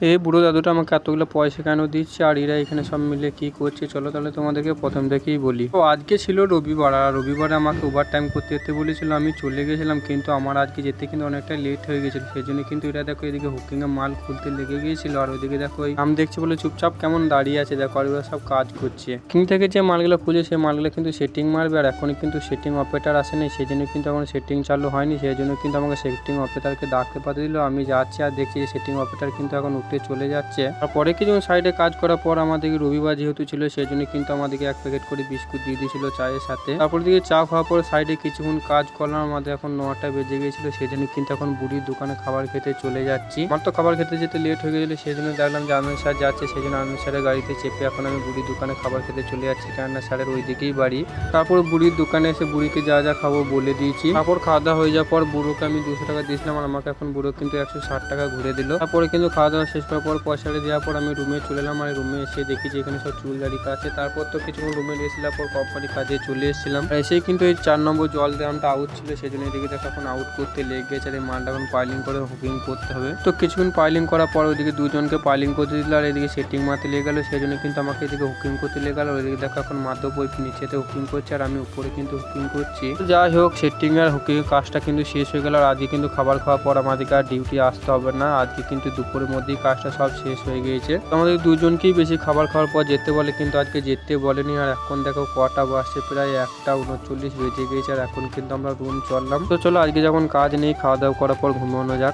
এই বুড়ো দাদুটা আমাকে এতগুলো পয়সা কেন দিচ্ছে আর এরা এখানে সব মিলে কি করছে? চলো তাহলে তোমাদেরকে প্রথম থেকেই বলি। তো আজকে ছিল রবিবার, আর রবিবারে আমাকে ওভার টাইম করতে যেতে বলেছিল, আমি চলে গেছিলাম, কিন্তু আমার আজকে যেতে কিন্তু অনেকটা লেট হয়ে গেছিল। সেই জন্য কিন্তু এরা দেখো এদিকে হুকিং এ মাল খুলতে লেগে গিয়েছিল, আর ওইদিকে দেখো আমি দেখছি বলে চুপচাপ কেমন দাঁড়িয়ে আছে। দেখো আর ওরা সব কাজ করছে। হুকিং থেকে যে মালগুলো খুঁজে সেই মালগুলো কিন্তু সেটিং মারবে, আর এখনই কিন্তু সেটিং অপারেটার আসেনি, সেই জন্য কিন্তু এখন সেটিং চালু হয়নি। সেই জন্য কিন্তু আমাকে সেটিং অপারেটারকে ডাকতে পাঠিয়ে দিল। আমি যাচ্ছি আর দেখছি যে সেটিং অপারেটার কিন্তু এখন উঠে চলে যাচ্ছে। তারপরে কিছুক্ষণ সাইডে কাজ করার পর আমাদেরকে রবিবার যেহেতু ছিল সেই জন্য কিন্তু আমাদেরকে এক প্যাকেট করে বিস্কুট দিয়ে দিয়েছিল চায়ের সাথে। তারপর দিকে চা খাওয়ার পর সাইডে কিছুক্ষণ কাজ করলাম। আমাদের এখন 9টা বেজে গিয়েছিল, সেই জন্য কিন্তু এখন বুড়ির দোকানে খাবার খেতে চলে যাচ্ছি। আমার তো খাবার খেতে যেতে লেট হয়ে গেছিল, সেই জন্য দেখলাম যে আনন্দ স্যার যাচ্ছে, সেই জন্য আনন্দ স্যারের গাড়িতে চেপে এখন আমি বুড়ির দোকানে খাবার খেতে চলে যাচ্ছি, কেননা স্যারের ওই দিকেই বাড়ি। তারপর বুড়ির দোকানে এসে বুড়িকে যা যা খাবো বলে দিয়েছি। তারপর খাওয়া দাওয়া হয়ে যাওয়ার পর বুড়োকে আমি 200 টাকা দিয়েছিলাম, আর আমাকে এখন বুড়ো কিন্তু 160 টাকা ঘুরে দিল। তারপরে কিন্তু খাওয়া দাওয়া শেষ করার পর পয়সাটা দেওয়ার পর আমি রুমে চলে এলাম। আর রুমে এসে দেখি যে এখানে সব চুল দাড়ি আছে। তারপর তো কিছুক্ষণ রুমে এসেছিলাম, পর কোম্পানি কাজে চলে এসেছিলাম। এসেই কিন্তু এই 4 নম্বর জল ড্রামটা আউট ছিল, সেই জন্য এদিকে দেখো এখন আউট করতে লেগে গেছে। আর এই মালটা এখন পাইলিং করে হুকিং করতে হবে। তো কিছুক্ষণ পাইলিং করার পর ওইদিকে দুজনকে পাইলিং করতে দিল, আর এদিকে সেটিং মারতে লেগে গেলো, সেই জন্য কিন্তু আমাকে এদিকে হুকিং করতে লেগে গেল। ওইদিকে দেখো এখন মাধব ওই নিচেতে হুকিং করছে, আর আমি উপরে কিন্তু হুকিং করছি। যাই হোক, সেটিং আর হুকিং কাজটা কিন্তু শেষ হয়ে গেল। আর আজকে কিন্তু খাবার খাওয়ার পর আমাদেরকে আর ডিউটি আসতে হবে না, আজকে কিন্তু দুপুরের মধ্যেই কাজটা সব শেষ হয়ে গিয়েছে। আমাদের দুজনকেই বেশি খাবার খাওয়ার পর যেতে বলে, কিন্তু আজকে যেতে বলেনি। আর এখন দেখো কটা বাজছে, প্রায় 1:39 বেজে গিয়েছে, আর এখন কিন্তু আমরা রুম চললাম। তো চলো আজকে যখন কাজ নেই, খাওয়া দাওয়া করার পর ঘুমানো যাক।